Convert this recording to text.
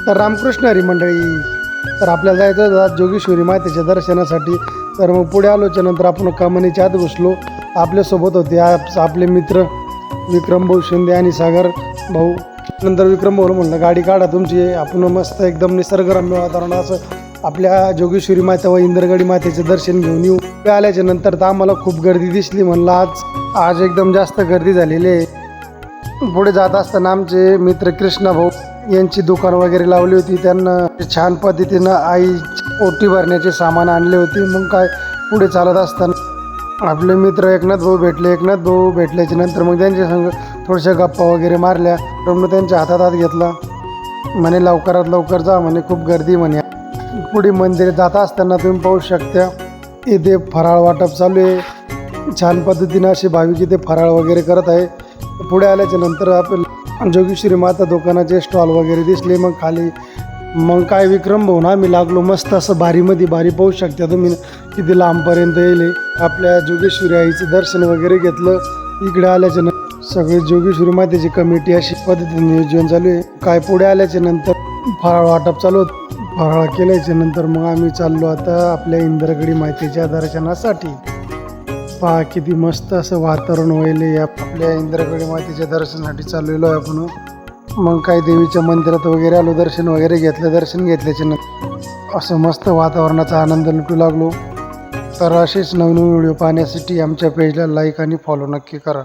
तर रामकृष्ण हरी मंडळी, तर आपल्याला जायचं होतं जोगेश्वरी मातेच्या दर्शनासाठी. तर मग पुढे आलोच्या नंतर आपण कमानीच्या आत घुसलो. आपल्यासोबत होते आपले मित्र विक्रम भाऊ शिंदे आणि सागर भाऊ. नंतर विक्रम भाऊ म्हणलं गाडी काढा तुमची, आपण मस्त एकदम निसर्गरम्य वातावरण असं आपल्या जोगेश्वरी माता व इंद्रगडी मातेचे दर्शन घेऊन येऊ. पुढे आल्याच्या नंतर तर आम्हाला खूप गर्दी दिसली. म्हणलं आज एकदम जास्त गर्दी झालेली आहे. पुढे जात असताना आमचे मित्र कृष्णा भाऊ यांची दुकान वगैरे लावली होती. त्यांना छान पद्धतीनं आई ओटी भरण्याचे सामान आणले होते. मग काय पुढे चालत असताना आपले मित्र एकनाथ भाऊ भेटल्याच्या नंतर मग त्यांच्या संग थोड्याशा गप्पा वगैरे मारल्या. तर मग त्यांच्या हातात घेतला, म्हणे लवकरात लवकर जा म्हणे, खूप गर्दी म्हणे. पुढे मंदिर जात असताना तुम्ही पाहू शकता इथे फराळ वाटप चालू आहे. छान पद्धतीनं असे भाविक इथे फराळ वगैरे करत आहे. पुढे आल्याच्या नंतर आपण जोगेश्वरी माता दुकानाचे स्टॉल वगैरे दिसले. मग खाली मग काय विक्रम भाऊ ना आम्ही लागलो मस्त असं बारी पाहू शकता तुम्ही किती लांबपर्यंत येईल. आपल्या जोगेश्वरी आईचं दर्शन वगैरे घेतलं. इकडे आल्याच्या नंतर सगळे जोगेश्वरी मातेची कमिटी अशी पद्धतीने नियोजन चालू आहे. काय पुढे आल्याच्या नंतर फराळ वाटप चालू होतं. फराळ केल्याच्या नंतर मग आम्ही चाललो आता आपल्या इंद्रगडी मातेच्या दर्शनासाठी. पहा किती मस्त असं वातावरण व्हायले. आपल्या इंद्रगडी मातेच्या दर्शनासाठी चाललेलो आहे आपण. मग काही देवीच्या मंदिरात वगैरे आलो, दर्शन वगैरे घेतलं. दर्शन घेतल्याच्या नंतर असं मस्त वातावरणाचा आनंद लुटू लागलो. तर असेच नवनवीन व्हिडिओ पाहण्यासाठी आमच्या पेजला लाईक आणि फॉलो नक्की करा.